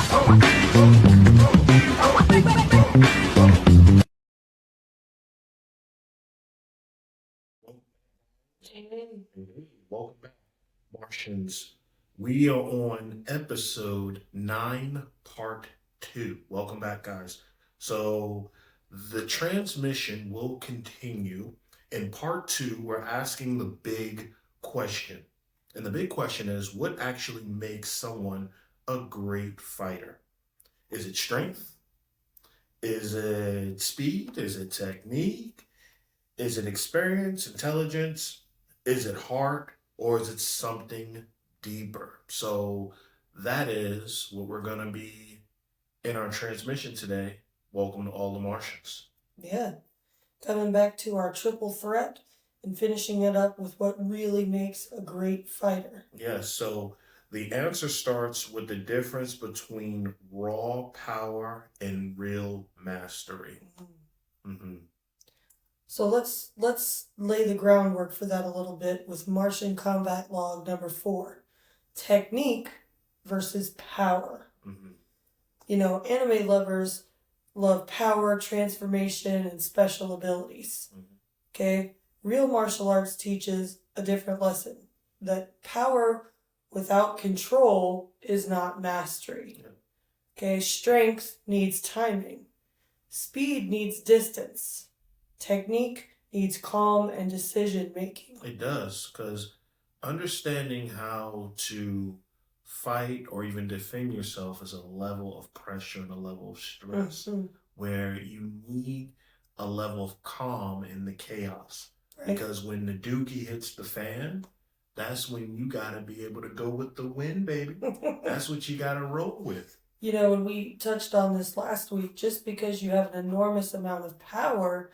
Hey, welcome back, Martians. We are on episode 9, part 2. Welcome back, guys. So, the transmission will continue. In part 2, we're asking the big question. And the big question is what actually makes someone a great fighter? Is it strength? Is it speed? Is it technique? Is it experience, intelligence? Is it heart? Or is it something deeper? So that is what we're going to be in our transmission today. Welcome to all the Martians. Yeah, coming back to our triple threat and finishing it up with what really makes a great fighter. Yes, so the answer starts with the difference between raw power and real mastery. Mm-hmm. So let's lay the groundwork for that a little bit with Martian combat log number 4, technique versus power. Mm-hmm. You know, anime lovers love power, transformation, and special abilities. Mm-hmm. Okay, real martial arts teaches a different lesson, that power without control is not mastery. Yeah. Okay, strength needs timing, speed needs distance, technique needs calm and decision making. It does, because understanding how to fight or even defend yourself is a level of pressure and a level of stress where you need a level of calm in the chaos. Right. Because when the dookie hits the fan, that's when you got to be able to go with the wind, baby. That's what you got to roll with. You know, and we touched on this last week, just because you have an enormous amount of power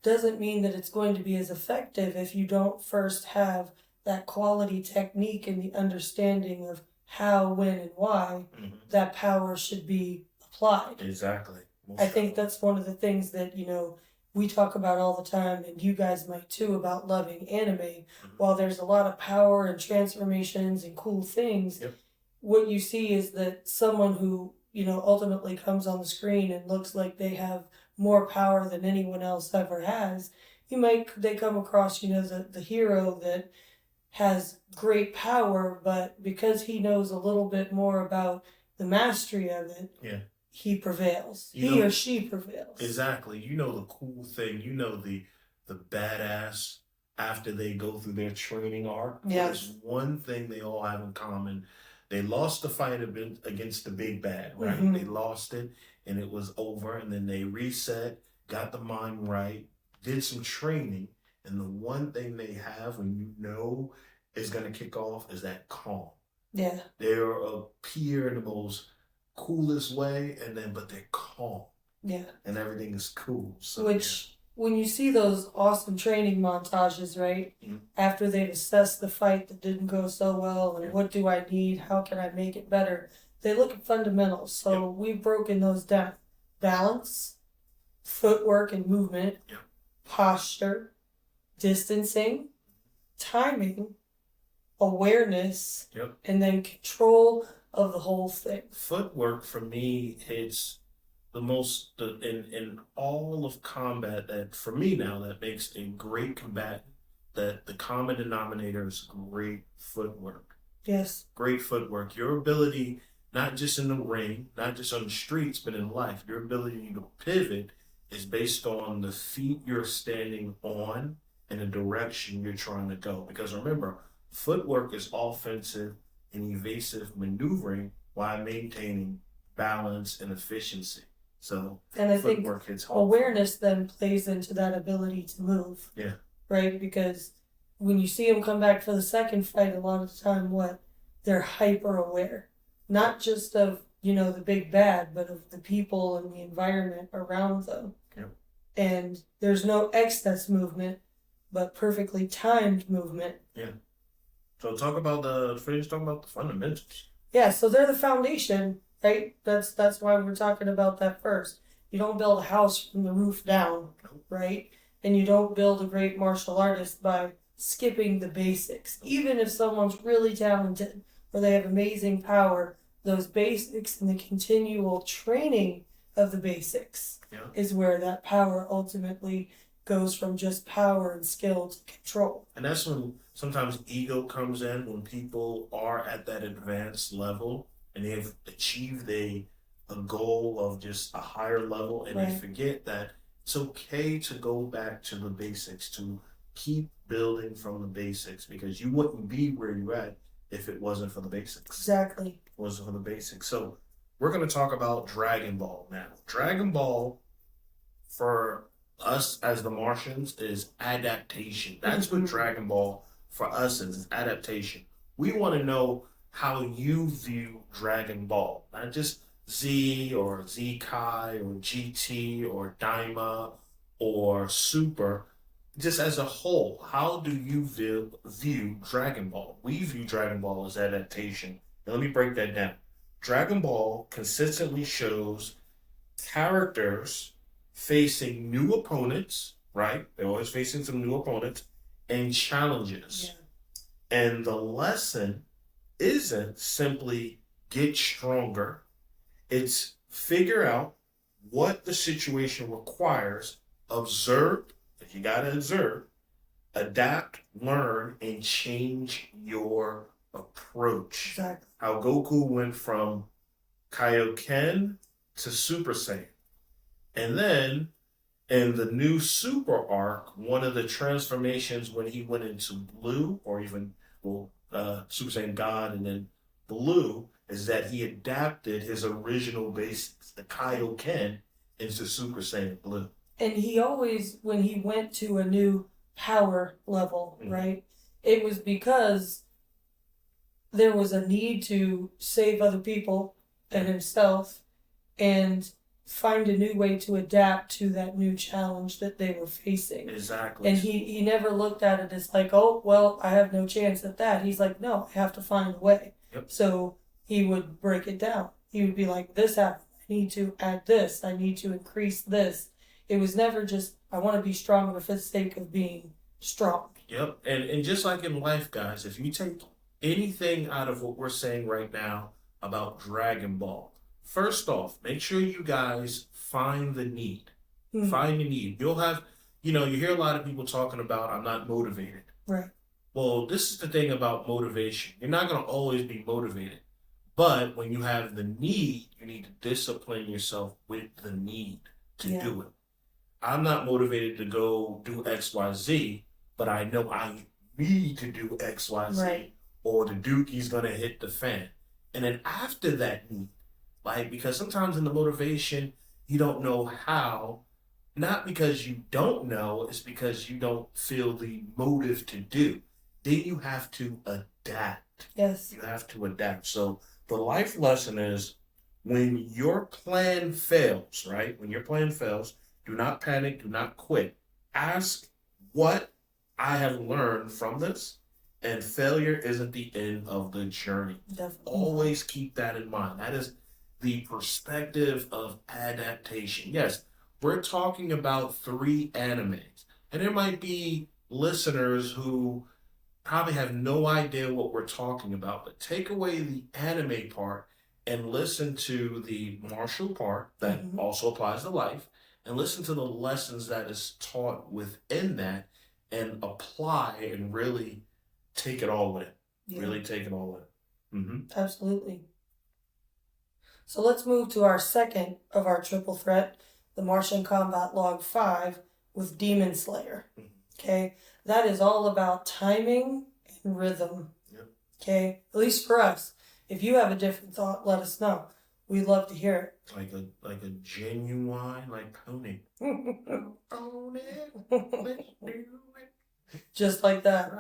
doesn't mean that it's going to be as effective if you don't first have that quality technique and the understanding of how, when, and why that power should be applied. Exactly. I think that's one of the things that, you know, we talk about all the time, and you guys might too, about loving anime. While there's a lot of power and transformations and cool things, what you see is that someone who, you know, ultimately comes on the screen and looks like they have more power than anyone else ever has, they come across, you know, the hero that has great power, but because he knows a little bit more about the mastery of it, he prevails. He or she prevails. Exactly. You know the cool thing. You know the badass after they go through their training arc. Yeah. There's one thing they all have in common. They lost the fight against the big bad, right? Mm-hmm. They lost it and it was over, and then they reset, got the mind right, did some training, and the one thing they have when you know is going to kick off is that calm. Yeah. They're appear in the most coolest way, but they're calm. Yeah. And everything is cool. So, which, when you see those awesome training montages, right? After they've assessed the fight that didn't go so well, and what do I need? How can I make it better? They look at fundamentals. So we've broken those down. Balance, footwork and movement, posture, distancing, timing, awareness, and then control of the whole thing. Footwork for me hits the most in all of combat, that for me now that makes a great combatant, that the common denominator is great footwork. Yes. Great footwork. Your ability, not just in the ring, not just on the streets, but in life, your ability to pivot is based on the feet you're standing on and the direction you're trying to go. Because remember, footwork is offensive and evasive maneuvering while maintaining balance and efficiency. So, and I think awareness then plays into that ability to move. Yeah. Right? Because when you see them come back for the second fight, a lot of the time, they're hyper aware. Not just of, you know, the big bad, but of the people and the environment around them. Yep. And there's no excess movement, but perfectly timed movement. Yeah. So talking about the fundamentals. Yeah, so they're the foundation, right? That's why we're talking about that first. You don't build a house from the roof down, right? And you don't build a great martial artist by skipping the basics. Even if someone's really talented or they have amazing power, those basics and the continual training of the basics is where that power ultimately goes from just power and skill to control. And that's when sometimes ego comes in, when people are at that advanced level and they've achieved a goal of just a higher level, and they forget that it's okay to go back to the basics, to keep building from the basics, because you wouldn't be where you're at if it wasn't for the basics. Exactly. It wasn't for the basics. So we're going to talk about Dragon Ball now. Dragon Ball, for us as the Martians, is adaptation. That's what Dragon Ball for us is adaptation. We want to know how you view Dragon Ball, not just Z or Z Kai or GT or Daima or Super, just as a whole. How do you view Dragon Ball? We view Dragon Ball as adaptation. Now, let me break that down. Dragon Ball consistently shows characters facing new opponents, right? They're always facing some new opponents and challenges. Yeah. And the lesson isn't simply get stronger. It's figure out what the situation requires, observe, if you gotta observe, adapt, learn, and change your approach. Exactly. How Goku went from Kaioken to Super Saiyan. And then in the new Super arc, one of the transformations when he went into Blue, or even Super Saiyan God and then Blue, is that he adapted his original basics, the Kaioken, into Super Saiyan Blue. And he always, when he went to a new power level, right, it was because there was a need to save other people and himself and find a new way to adapt to that new challenge that they were facing. Exactly. And he never looked at it as like, oh, well, I have no chance at that. He's like, no, I have to find a way. Yep. So he would break it down. He would be like, this happened. I need to add this. I need to increase this. It was never just, I want to be stronger for the sake of being strong. Yep. And just like in life, guys, if you take anything out of what we're saying right now about Dragon Ball, first off, make sure you guys find the need. Mm-hmm. Find the need. You'll have, you hear a lot of people talking about, I'm not motivated. Right. Well, this is the thing about motivation. You're not going to always be motivated. But when you have the need, you need to discipline yourself with the need to do it. I'm not motivated to go do X, Y, Z, but I know I need to do X, Y, Z, or the dookie's going to hit the fan. And then after that need, because sometimes in the motivation, you don't know how, not because you don't know, it's because you don't feel the motive to do. Then you have to adapt. Yes. You have to adapt. So the life lesson is, when your plan fails, right? When your plan fails, do not panic, do not quit. Ask what I have learned from this, and failure isn't the end of the journey. Definitely. Always keep that in mind. That is the perspective of adaptation. Yes, we're talking about 3 animes, and there might be listeners who probably have no idea what we're talking about, but take away the anime part and listen to the martial part that also applies to life, and listen to the lessons that is taught within that, and apply and really take it all in. Yeah. Really take it all in. Mm-hmm. Absolutely. So let's move to our second of our triple threat, the Martian Combat Log 5 with Demon Slayer. Okay? That is all about timing and rhythm. Yep. Okay? At least for us. If you have a different thought, let us know. We'd love to hear it. Like a genuine, pony. Own it. Let's do it. Just like that.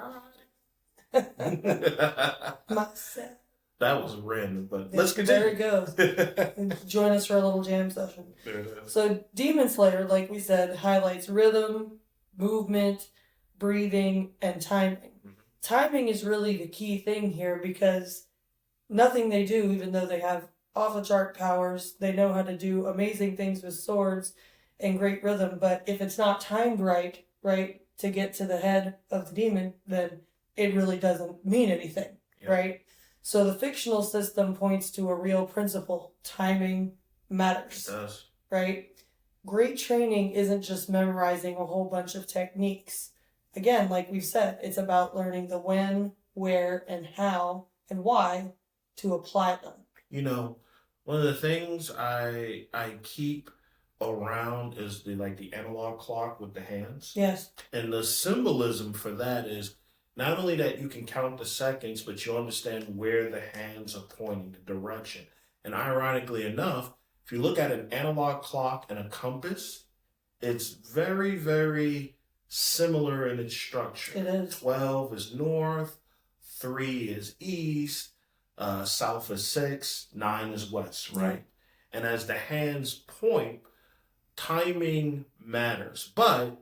Myself. That was random, but let's continue. There it goes. Join us for a little jam session. There it is. So Demon Slayer, like we said, highlights rhythm, movement, breathing, and timing. Mm-hmm. Timing is really the key thing here, because nothing they do, even though they have off-the-chart powers, they know how to do amazing things with swords and great rhythm, but if it's not timed right, to get to the head of the demon, then it really doesn't mean anything, right? So the fictional system points to a real principle: timing matters. It does. Right? Great training isn't just memorizing a whole bunch of techniques. Again, like we've said, it's about learning the when, where, and how, and why to apply them. You know, one of the things I keep around is the analog clock with the hands. Yes. And the symbolism for that is not only that you can count the seconds, but you understand where the hands are pointing, the direction. And ironically enough, if you look at an analog clock and a compass, it's very, very similar in its structure. It is. 12 is north, 3 is east, south is 6, 9 is west, right? And as the hands point, timing matters. But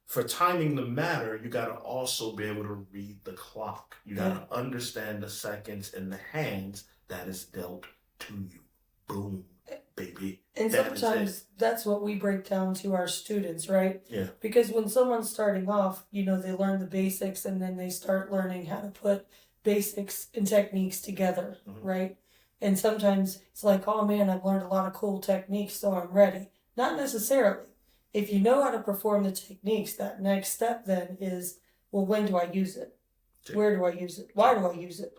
for timing to matter, you got to also be able to read the clock. You got to understand the seconds in the hands that is dealt to you. Boom, baby. And sometimes that's what we break down to our students, right? Yeah. Because when someone's starting off, they learn the basics and then they start learning how to put basics and techniques together, right? And sometimes it's like, oh man, I've learned a lot of cool techniques, so I'm ready. Not necessarily. If you know how to perform the techniques, that next step then is, well, when do I use it? Where do I use it? Why do I use it?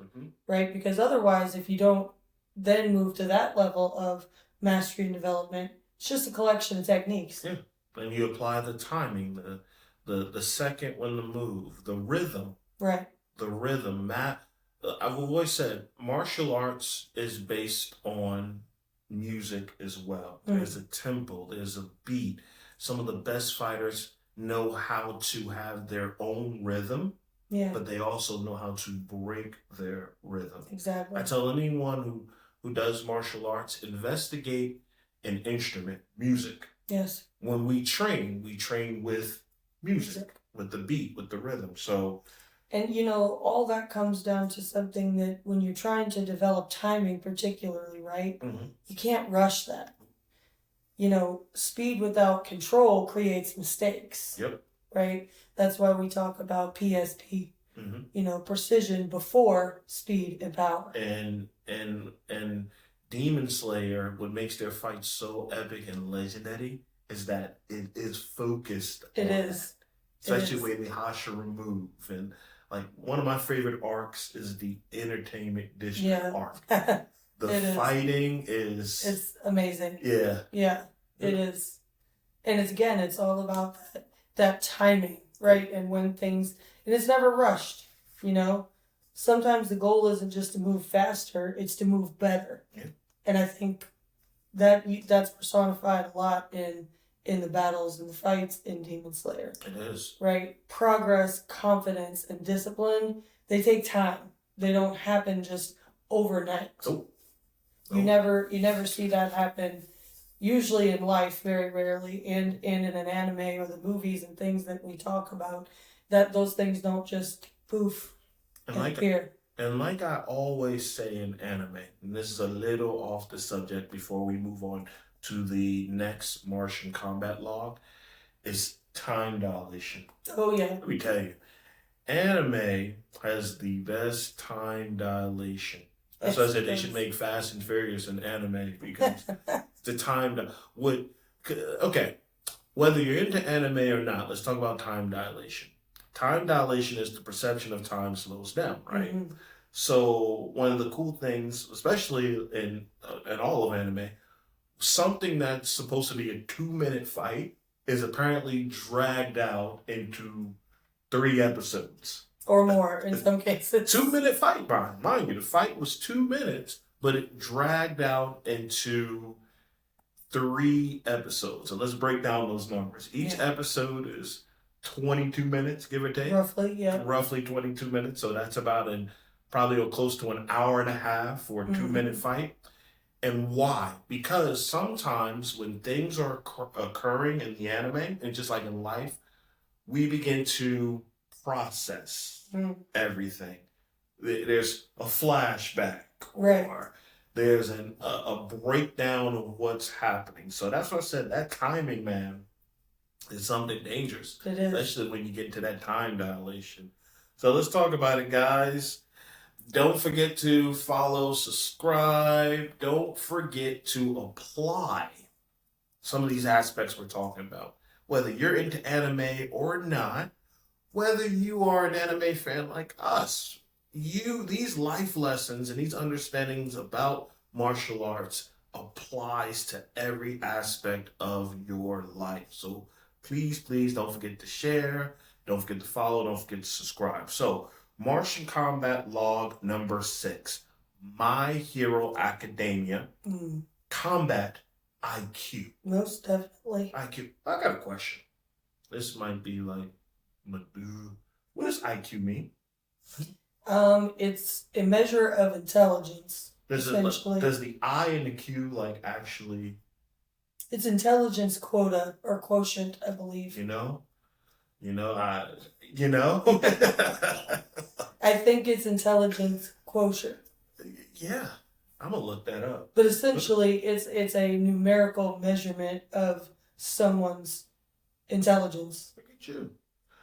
Right? Because otherwise, if you don't then move to that level of mastery and development, it's just a collection of techniques. Yeah. And you apply the timing, the second when to move, the rhythm. Right. The rhythm. I've always said martial arts is based on music as well. There's a tempo, there's a beat. Some of the best fighters know how to have their own rhythm, but they also know how to break their rhythm. Exactly. I tell anyone who does martial arts, investigate an instrument, music. Yes. When we train with music, with the beat, with the rhythm. So, and all that comes down to something that when you're trying to develop timing particularly, right? You can't rush that. Speed without control creates mistakes. Yep. Right? That's why we talk about PSP. Precision before speed and power. And Demon Slayer, what makes their fights so epic and legendary is that it is focused. It is. Especially when the Hashira move. And like one of my favorite arcs is the Entertainment District arc. The fighting is... It's amazing. Yeah. Yeah, it is. And it's all about that timing, right? And when things... And it's never rushed, Sometimes the goal isn't just to move faster, it's to move better. Yeah. And I think that's personified a lot in the battles and the fights in Demon Slayer. It is. Right? Progress, confidence, and discipline, they take time. They don't happen just overnight. Nope. You never see that happen. Usually in life, very rarely, and in an anime or the movies and things that we talk about, that those things don't just poof and appear. And like I always say in anime, and this is a little off the subject before we move on to the next Martian combat log, is time dilation. Oh yeah. Let me tell you, anime has the best time dilation. That's why I said they should make Fast and Furious an anime, because the time okay, whether you're into anime or not, let's talk about time dilation. Time dilation is the perception of time slows down, right? So one of the cool things, especially in all of anime, something that's supposed to be a 2-minute fight is apparently dragged out into 3 episodes. Or more in some cases. 2-minute fight, Brian. Mind you, the fight was 2 minutes, but it dragged out into 3 episodes. So let's break down those numbers. Each episode is 22 minutes, give or take. Roughly, yeah. Roughly 22 minutes. So that's about probably close to an hour and a half for a 2-minute fight. And why? Because sometimes when things are occurring in the anime, and just like in life, we begin to process everything. There's a flashback, or there's a breakdown of what's happening. So that's why I said that timing, man, is something dangerous. It is. Especially when you get into that time dilation. So let's talk about it, guys. Don't forget to follow, subscribe. Don't forget to apply some of these aspects we're talking about. Whether you're into anime or not, whether you are an anime fan like us, these life lessons and these understandings about martial arts applies to every aspect of your life. So please don't forget to share, don't forget to follow, don't forget to subscribe. So Martian Combat Log number 6, My Hero Academia, Combat IQ. Most definitely. IQ. I got a question. This might be like, what does IQ mean? It's a measure of intelligence. Does the I and the Q like actually? It's intelligence quota or quotient, I believe. I think it's intelligence quotient. Yeah, I'm gonna look that up. But essentially, it's a numerical measurement of someone's intelligence. Look at you.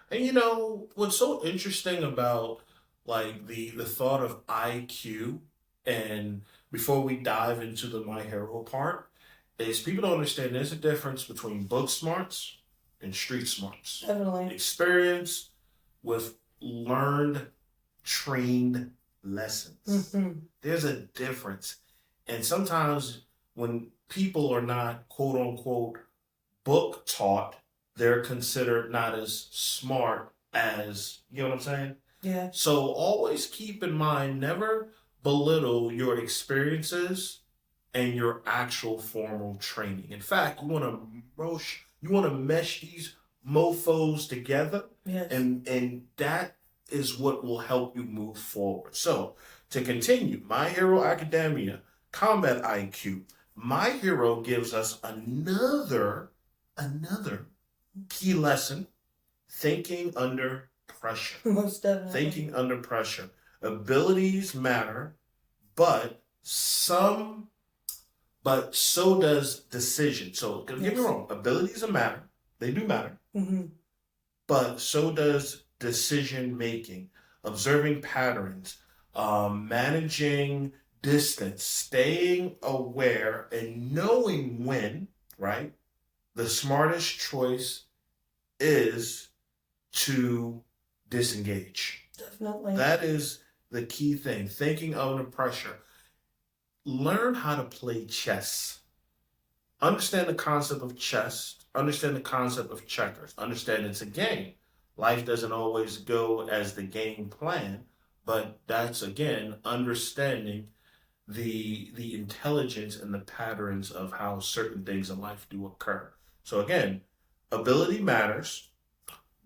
And what's so interesting about like the thought of IQ, and before we dive into the My Hero part, is people don't understand there's a difference between book smarts and street smarts. Definitely. Experience with learned, trained lessons. There's a difference. And sometimes when people are not quote unquote book taught, they're considered not as smart as, you know what I'm saying? Yeah. So always keep in mind, never belittle your experiences and your actual formal training. In fact, you want to mesh these mofos together, yes. and that is what will help you move forward. So to continue, My Hero Academia, Combat IQ. My Hero gives us another key lesson: thinking under pressure. Most definitely. Thinking under pressure. Abilities matter, but so does decision. So don't get me wrong, abilities matter. They do matter. But so does decision making, observing patterns, managing distance, staying aware, and knowing when, right? The smartest choice is to disengage. Definitely. That is the key thing. Thinking under pressure. Learn how to play chess. Understand the concept of chess. Understand the concept of checkers. Understand it's a game. Life doesn't always go as the game plan, but that's, again, understanding the intelligence and the patterns of how certain things in life do occur. So again, ability matters,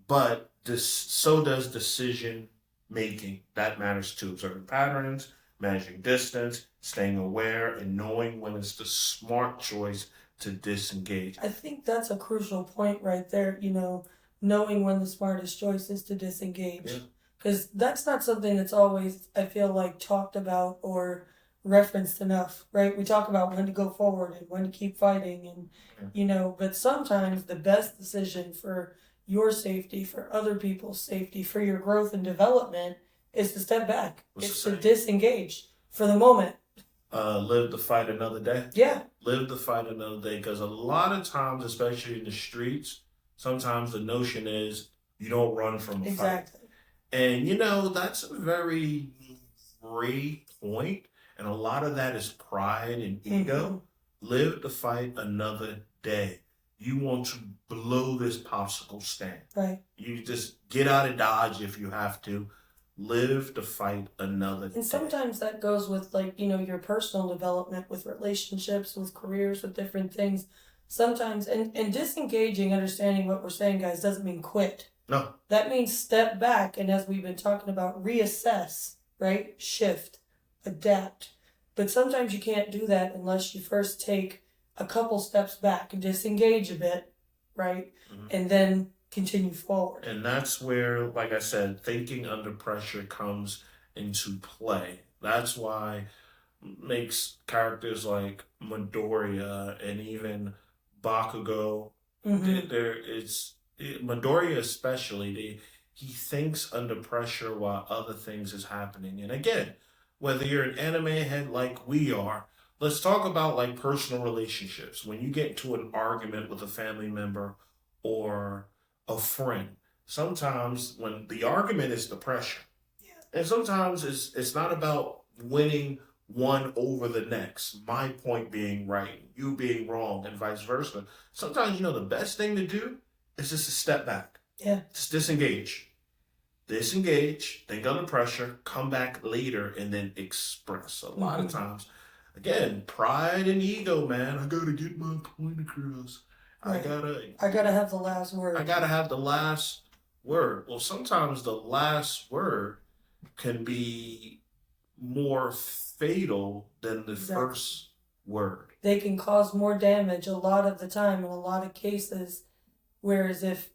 but so does decision making. That matters too. Observing patterns, managing distance, staying aware, and knowing when it's the smart choice to disengage. I think that's a crucial point right there, knowing when the smartest choice is to disengage. Because that's not something that's always, I feel like, talked about or referenced enough, right? We talk about when to go forward and when to keep fighting, and but sometimes the best decision for your safety, for other people's safety, for your growth and development is to step back. It's to disengage for the moment. Live to fight another day. Yeah. Live to fight another day, because a lot of times, especially in the streets, sometimes the notion is you don't run from a fight. And that's a very great point. And a lot of that is pride and ego. Live to fight another day. You want to blow this popsicle stand. Right. You just get out of Dodge if you have to. Live to fight another day. And sometimes that goes with your personal development, with relationships, with careers, with different things. Sometimes, and disengaging, understanding what we're saying, guys, doesn't mean quit. No. That means step back, and as we've been talking about, reassess, right? Shift, adapt. But sometimes you can't do that unless you first take a couple steps back and disengage a bit, right? And then continue forward. And that's where, like I said, thinking under pressure comes into play. That's why makes characters like Midoriya and even Bakugo, Midoriya especially, he thinks under pressure while other things is happening. And again, whether you're an anime head like we are, let's talk about like personal relationships. When you get into an argument with a family member or a friend, sometimes when the argument is the pressure, and sometimes it's not about winning one over the next. My point being right, you being wrong, and vice versa. Sometimes the best thing to do is just to step back. Yeah. Just disengage, think under pressure, come back later, and then express. A lot of times, again, pride and ego, man. I gotta get my point across. Right. I gotta have the last word. I gotta have the last word. Well, sometimes the last word can be more fatal than the first word. They can cause more damage a lot of the time in a lot of cases. Whereas if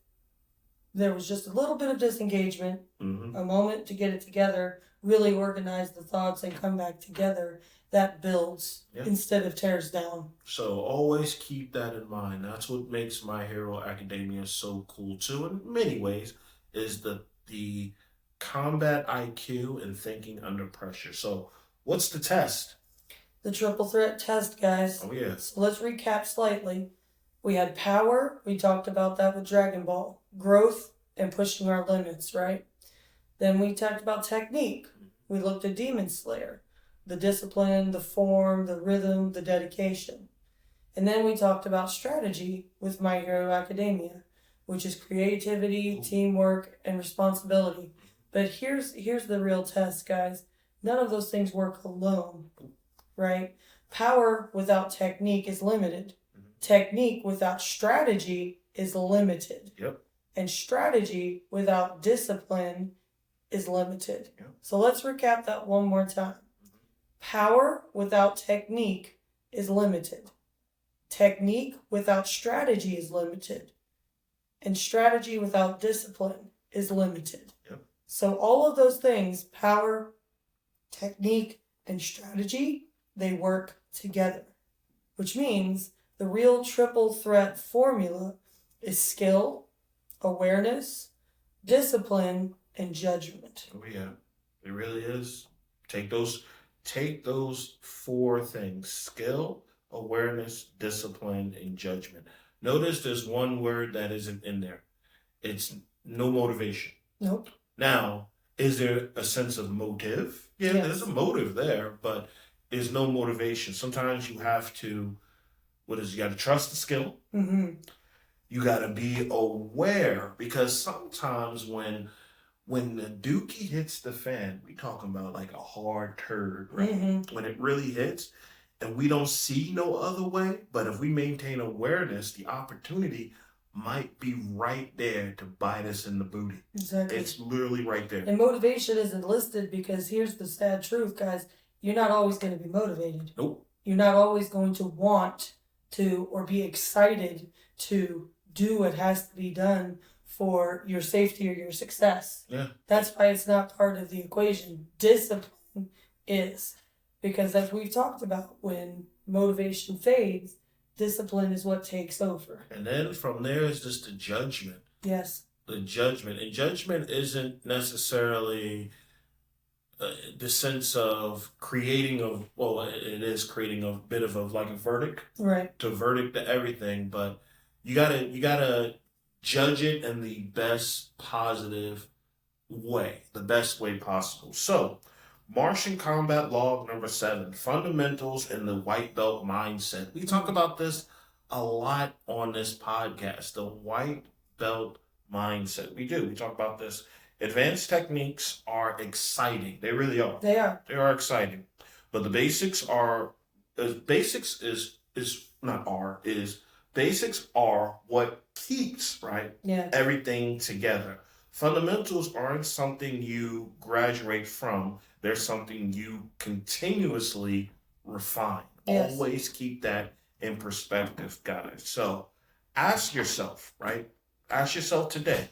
there was just a little bit of disengagement, a moment to get it together, really organize the thoughts and come back together, that builds instead of tears down. So always keep that in mind. That's what makes My Hero Academia so cool too, in many ways, is the combat IQ and thinking under pressure. So what's the test? The triple threat test, guys. Oh, yeah. So let's recap slightly. We had power. We talked about that with Dragon Ball. Growth and pushing our limits, right? Then we talked about technique. We looked at Demon Slayer. The discipline, the form, the rhythm, the dedication. And then we talked about strategy with My Hero Academia, which is creativity, teamwork, and responsibility. But here's the real test, guys. None of those things work alone, right? Power without technique is limited. Technique without strategy is limited. Yep. And strategy without discipline is limited. Yep. So let's recap that one more time. Power without technique is limited. Technique without strategy is limited. And strategy without discipline is limited. Yep. So all of those things, power, technique, and strategy, they work together. Which means the real triple threat formula is skill, awareness, discipline, and judgment. Oh yeah, it really is. Take those four things: skill, awareness, discipline, and judgment. Notice there's one word that isn't in there. It's no motivation. Nope. Now, is there a sense of motive? Yeah, yes. There's a motive there, but there's no motivation. Sometimes you have to, you got to trust the skill. You got to be aware, because sometimes when the dookie hits the fan, we talking about like a hard turd, right? When it really hits and we don't see no other way, but if we maintain awareness, the opportunity might be right there to bite us in the booty. Exactly. It's literally right there. And motivation isn't listed because here's the sad truth, guys. You're not always going to be motivated. Nope. You're not always going to want to or be excited to do what has to be done for your safety or your success. Yeah. That's why it's not part of the equation. Discipline is. Because as we've talked about, when motivation fades, discipline is what takes over. And then from there is just the judgment. Yes. The judgment. And judgment isn't necessarily the sense of creating it is creating a bit of like a verdict. Right. To verdict to everything, but you gotta judge it in the best positive way, the best way possible. So, Martian Combat Log number 7, Fundamentals in the White Belt Mindset. We talk about this a lot on this podcast, the White Belt Mindset. We do. We talk about this. Advanced techniques are exciting. They really are. They are. They are exciting. But the basics are basics are what keeps, right? Yeah. Everything together. Fundamentals aren't something you graduate from. They're something you continuously refine. Yes. Always keep that in perspective, guys. So ask yourself, right? Ask yourself today,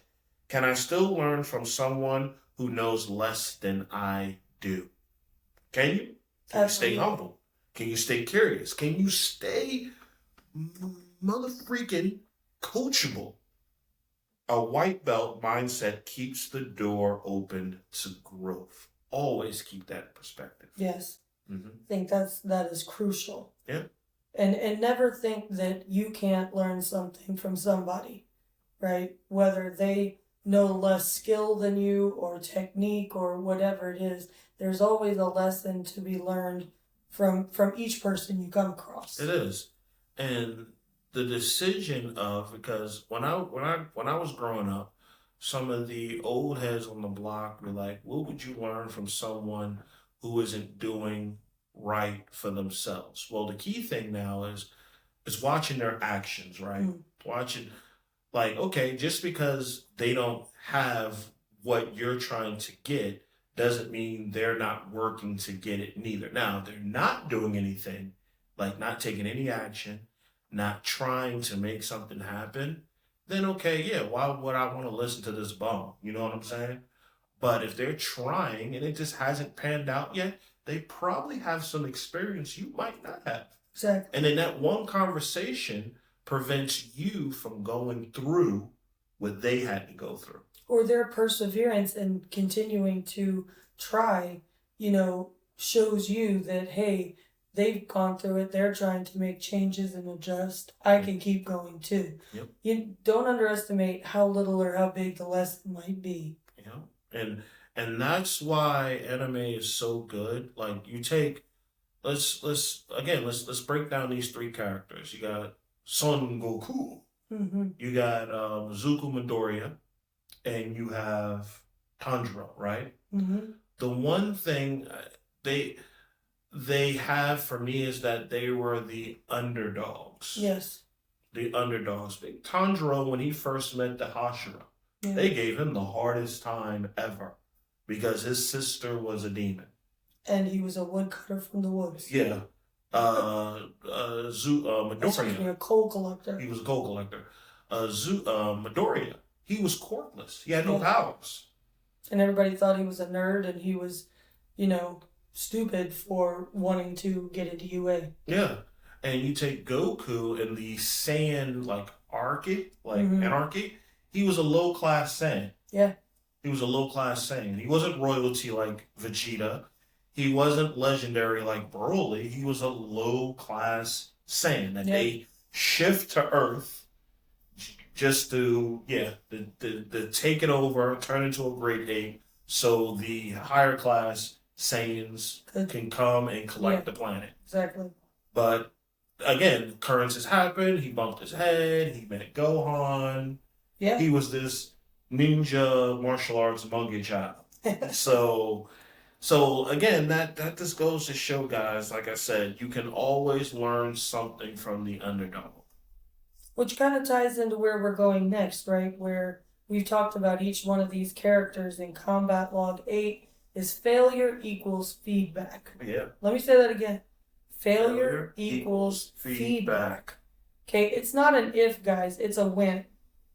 can I still learn from someone who knows less than I do? Can you? Can you stay humble? Can you stay curious? Can you stay mother freaking coachable? A white belt mindset keeps the door open to growth. always keep that in perspective. Yes. Mm-hmm. I think that is crucial. Yeah. And never think that you can't learn something from somebody, right? Whether they know less skill than you or technique or whatever it is, there's always a lesson to be learned from each person you come across. It is. And the decision of, because when I was growing up, some of the old heads on the block were like, what would you learn from someone who isn't doing right for themselves? Well, the key thing now is watching their actions, right? Watching, like, okay, just because they don't have what you're trying to get doesn't mean they're not working to get it neither. Now, if they're not doing anything, like not taking any action, not trying to make something happen, then okay, yeah, why would I want to listen to this bum? You know what I'm saying? But if they're trying and it just hasn't panned out yet, they probably have some experience you might not have. Exactly. And then that one conversation prevents you from going through what they had to go through. Or their perseverance and continuing to try, shows you that, hey, they've gone through it. They're trying to make changes and adjust. I can keep going too. Yep. You don't underestimate how little or how big the lesson might be. Yeah. And that's why anime is so good. Like, you take, let's break down these three characters. You got Son Goku. Mm-hmm. You got Zuko Midoriya, and you have Tanjiro, right? Mm-hmm. The one thing they have for me is that they were the underdogs. Yes. The underdogs. Tanjiro, when he first met the Hashira, they gave him the hardest time ever because his sister was a demon. And he was a woodcutter from the woods. Yeah. Midoriya. A coal collector. He was a coal collector. Midoriya, he was quirkless. He had no powers. And everybody thought he was a nerd and he was, stupid for wanting to get into UA. Yeah. And you take Goku in the Saiyan, anarchy, he was a low-class Saiyan. Yeah. He was a low-class Saiyan. He wasn't royalty like Vegeta. He wasn't legendary like Broly. He was a low-class Saiyan that they shift to Earth just to take it over, turn into a great ape, so the higher class Saiyans can come and collect the planet. Exactly. But again, occurrences happened. He bumped his head. He met Gohan. Yeah. He was this ninja martial arts monkey child. So again, that just goes to show, guys, like I said, you can always learn something from the underdog. Which kind of ties into where we're going next, right? Where we've talked about each one of these characters in Combat Log 8 is failure equals feedback. Yeah. Let me say that again. Failure equals feedback. Okay, it's not an if, guys. It's a when.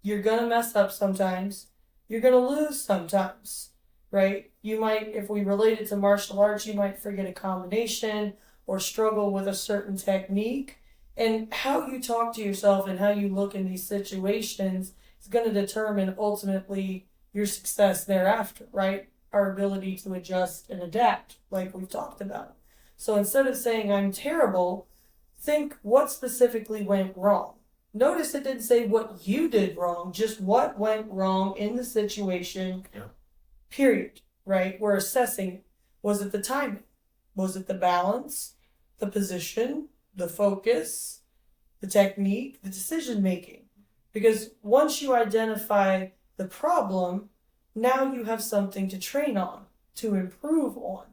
You're going to mess up sometimes. You're going to lose sometimes, right? You might, if we relate it to martial arts, you might forget a combination or struggle with a certain technique. And how you talk to yourself and how you look in these situations is going to determine ultimately your success thereafter, right? Our ability to adjust and adapt, like we've talked about. So instead of saying I'm terrible, think what specifically went wrong. Notice it didn't say what you did wrong, just what went wrong in the situation, period, right? We're assessing, was it the timing? Was it the balance, the position, the focus, the technique, the decision making? Because once you identify the problem, now you have something to train on, to improve on.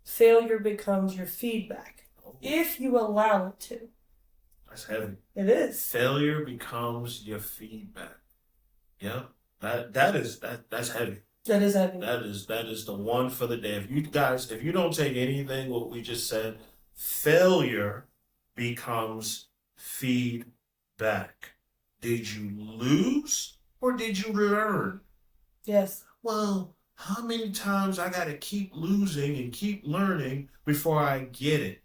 Failure becomes your feedback, if you allow it to. That's heavy. It is. Failure becomes your feedback. Yeah, that's heavy. That is heavy. That is the one for the day. If you don't take anything what we just said, failure becomes feedback. Did you lose or did you learn? Yes. Well, how many times I got to keep losing and keep learning before I get it?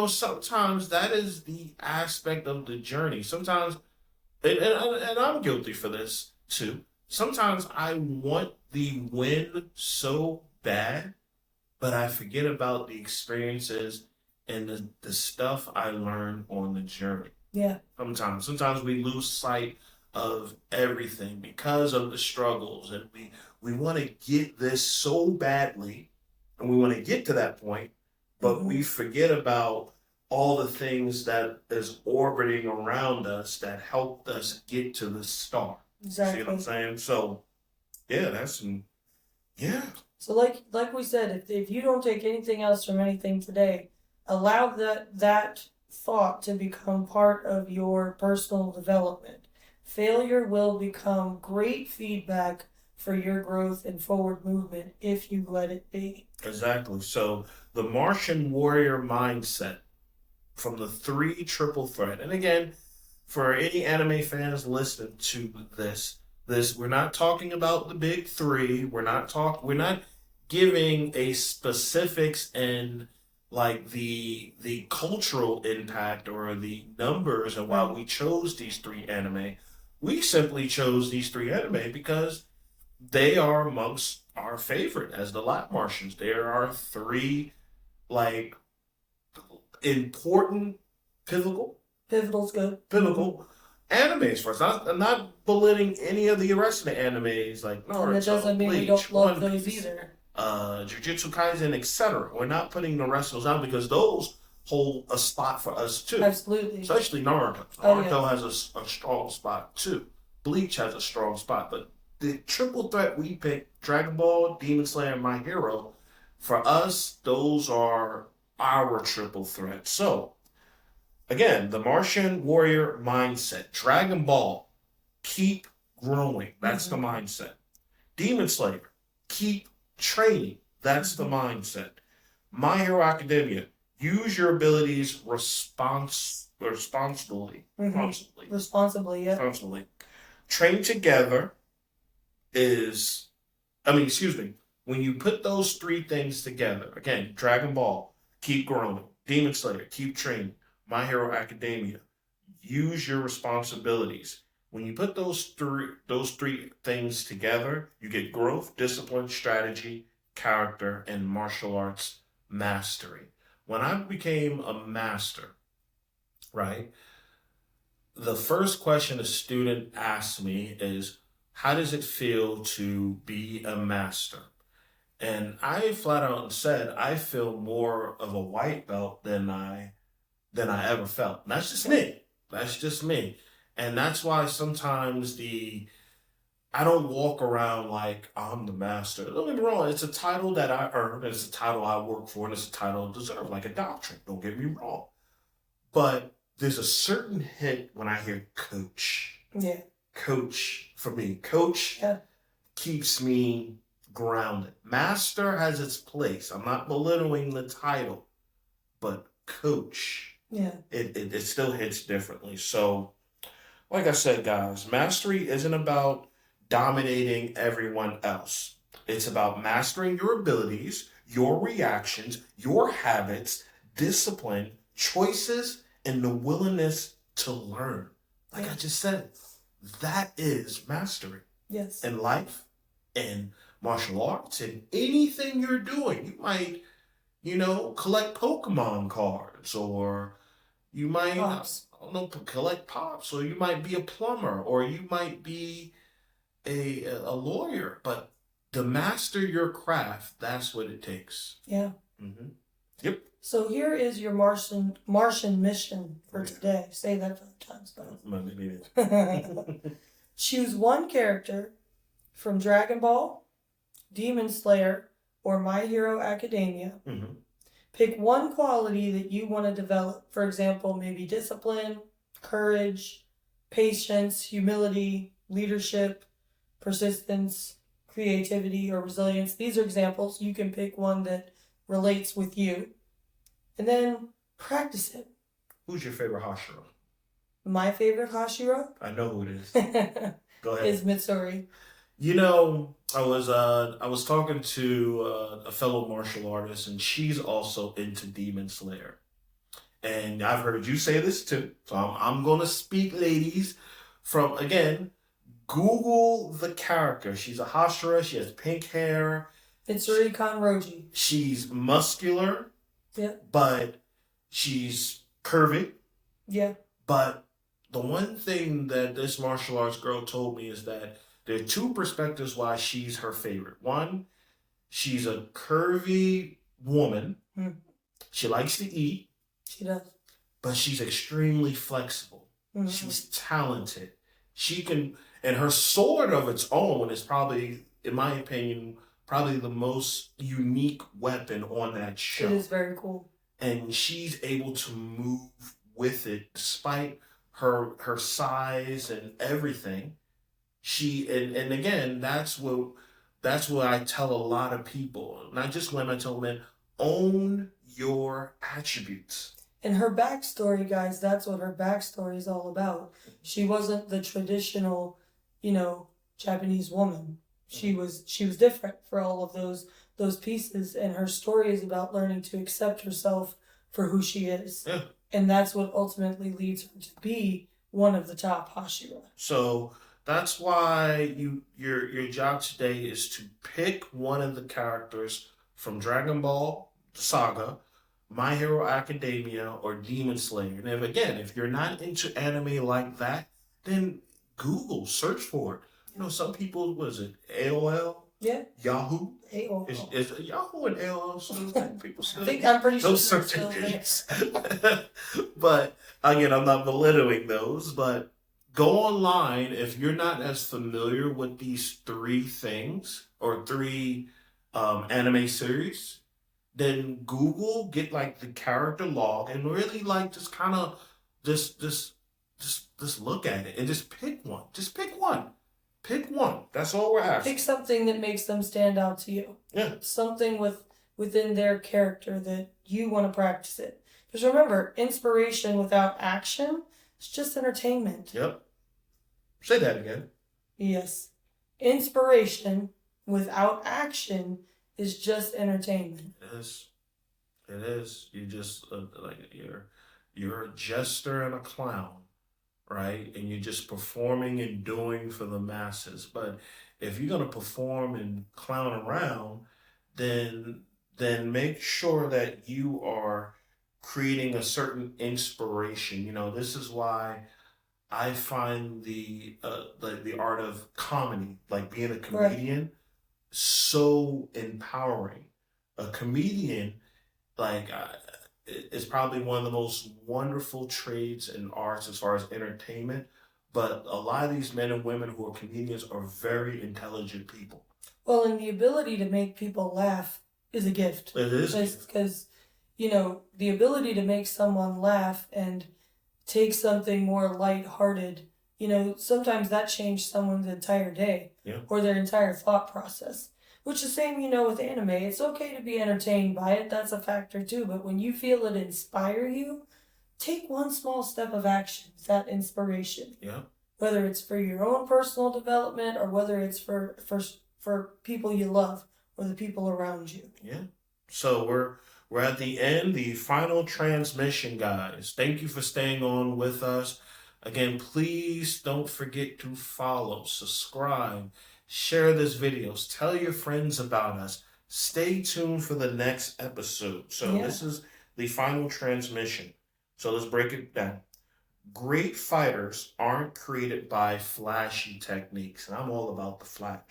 Sometimes that is the aspect of the journey. Sometimes, and I'm guilty for this too. Sometimes I want the win so bad but I forget about the experiences and the stuff I learned on the journey. Yeah. Sometimes we lose sight of everything because of the struggles, and we want to get this so badly, and we want to get to that point, but Mm-hmm. we forget about all the things that is orbiting around us that helped us get to the star. See what I'm Exactly. saying? So yeah, yeah. So like we said, if you don't take anything else from anything today, allow that thought to become part of your personal development. Failure will become great feedback for your growth and forward movement if you let it be. Exactly. So the Martian warrior mindset from the three triple threat. And again, for any anime fans listening to this we're not talking about the big three. We're not giving a specifics and like the cultural impact or the numbers and why Right. we chose these three anime. We simply chose these three anime because they are amongst our favorite as the Lap Martians. There are three like important pivotal Pivotal's good. pivotal animes for us. I'm not belittling any of the rest of the animes like And that Naruto, doesn't mean we Bleach, don't love One those Piece, either. Jujutsu Kaisen, etc. We're not putting the rest of those out because those hold a spot for us too. Absolutely. Especially Naruto. Oh, yeah. Naruto has a strong spot too. Bleach has a strong spot, but the triple threat we picked, Dragon Ball, Demon Slayer, and My Hero, for us, those are our triple threat. So, again, the Martian warrior mindset. Dragon Ball, keep growing. That's the Mm-hmm. mindset. Demon Slayer, keep training. That's the Mm-hmm. mindset. My Hero Academia, use your abilities Mm-hmm. Responsibly, yeah. responsibly. Train together is, I mean, excuse me, when you put those three things together, again, Dragon Ball, keep growing. Demon Slayer, keep training. My Hero Academia, use your responsibilities. When you put those three things together, you get growth, discipline, strategy, character, and martial arts mastery. When I became a master, right, the first question a student asks me is, how does it feel to be a master? And I flat out said I feel more of a white belt than I ever felt. And that's just me. That's just me. And that's why sometimes the I don't walk around like I'm the master. Don't get me wrong, it's a title that I earned, it's a title I work for, and it's a title I deserve, like a doctorate. Don't get me wrong. But there's a certain hit when I hear coach. Yeah. Coach for me. Coach Yeah. keeps me grounded. Master has its place. I'm not belittling the title, but coach, Yeah. it still hits differently. So, like I said, guys, mastery isn't about dominating everyone else. It's about mastering your abilities, your reactions, your habits, discipline, choices, and the willingness to learn. Like I just said, that is mastery Yes. in life, in martial arts, in anything you're doing. You might, collect Pokemon cards, or you might, Pops. I don't know, collect pops, or you might be a plumber, or you might be a lawyer. But to master your craft, that's what it takes. Yeah. Mm-hmm. Yep. So here is your Martian mission for today. Say that 5 times, but choose one character from Dragon Ball, Demon Slayer, or My Hero Academia. Mm-hmm. Pick one quality that you want to develop. For example, maybe discipline, courage, patience, humility, leadership, persistence, creativity, or resilience. These are examples. You can pick one that relates with you. And then practice it. Who's your favorite Hashira? My favorite Hashira I know who it is. is Go ahead. Mitsuri. I was talking to a fellow martial artist, and she's also into Demon Slayer. And I've heard you say this too, so I'm gonna speak, ladies. From again, Google the character. She's a Hashira. She has pink hair, It's Rikon Roji. She's muscular. Yeah. But she's curvy. Yeah. But the one thing that this martial arts girl told me is that there are two perspectives why she's her favorite. One, she's a curvy woman. Mm. She likes to eat. She does. But she's extremely flexible. Mm-hmm. She's talented. She can, and her sword of its own is probably, in my opinion, probably the most unique weapon on that show. It is very cool. And she's able to move with it despite her size and everything. She and again, that's what I tell a lot of people, not just women, I tell men, own your attributes. And her backstory, guys, that's what her backstory is all about. She wasn't the traditional, Japanese woman. She was different for all of those pieces, and her story is about learning to accept herself for who she is. Yeah. And that's what ultimately leads her to be one of the top Hashira. So that's why your job today is to pick one of the characters from Dragon Ball Saga, My Hero Academia, or Demon Slayer. And if you're not into anime like that, then Google, search for it. Some people, what is it, AOL? Yeah. Yahoo? AOL. Is Yahoo and AOL still people still? I'm pretty sure those they're search still engines. But again, I'm not belittling those, but go online if you're not as familiar with these three things or three anime series. Then Google, get like the character log and really like just kind of just look at it and just pick one. Just pick one. Pick one. That's all we're asking. Pick something that makes them stand out to you. Yeah. Something within their character that you want to practice it. Because remember, inspiration without action is just entertainment. Yep. Say that again. Yes. Inspiration without action is just entertainment. It is. It is. You just you're a jester and a clown, right? And you're just performing and doing for the masses. But if you're gonna perform and clown around, then make sure that you are creating a certain inspiration. This is why I find the art of comedy, like being a comedian, right, so empowering. A comedian, is probably one of the most wonderful trades in arts as far as entertainment. But a lot of these men and women who are comedians are very intelligent people. Well, and the ability to make people laugh is a gift. It is. Because, the ability to make someone laugh and take something more lighthearted, sometimes that changed someone's entire day, yeah, or their entire thought process. Which is the same, with anime. It's okay to be entertained by it. That's a factor too. But when you feel it inspire you, take one small step of action. That inspiration. Yeah. Whether it's for your own personal development or whether it's for people you love or the people around you. Yeah. So we're at the end, the final transmission, guys. Thank you for staying on with us. Again, please don't forget to follow, subscribe, share this video, tell your friends about us. Stay tuned for the next episode. So This is the final transmission. So let's break it down. Great fighters aren't created by flashy techniques, and I'm all about the flash.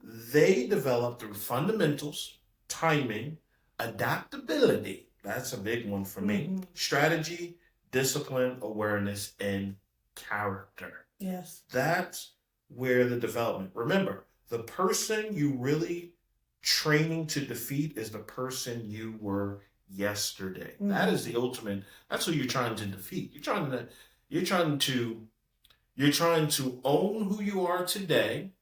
They develop through fundamentals, timing, adaptability. That's a big one for me. Mm-hmm. Strategy, discipline, awareness, and character. Yes. That's where the development. Remember, the person you really training to defeat is the person you were yesterday. Mm-hmm. That is the ultimate. That's who you're trying to defeat. You're trying to own who you are today,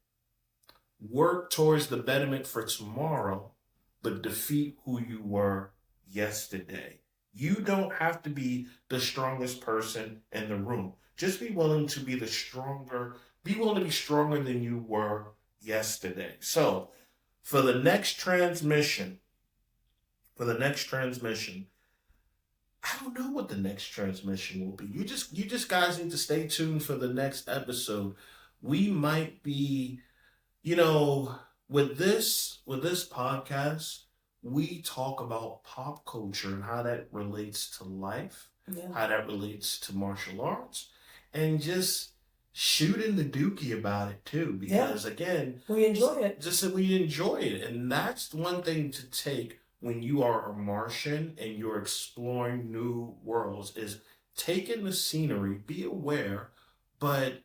work towards the betterment for tomorrow, but defeat who you were yesterday. You don't have to be the strongest person in the room. Just be willing to be be willing to be stronger than you were yesterday. So for the next transmission, I don't know what the next transmission will be. You just guys need to stay tuned for the next episode. We might be, with this podcast, we talk about pop culture and how that relates to life, Yeah. how that relates to martial arts, and just shooting the dookie about it too. Because again, we enjoy it. just that we enjoy it, and that's one thing to take when you are a Martian and you're exploring new worlds is taking the scenery, be aware, but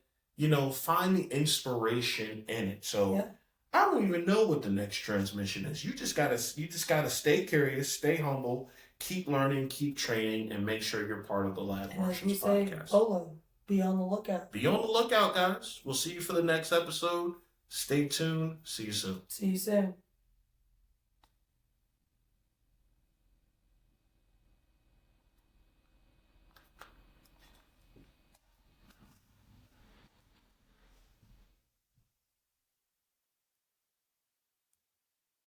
find the inspiration in it. So Yeah. I don't even know what the next transmission is. You just gotta stay curious, stay humble, keep learning, keep training, and make sure you're part of the Live And as we Martians say, podcast. Polo, be on the lookout. Be on the lookout, guys. We'll see you for the next episode. Stay tuned. See you soon. See you soon.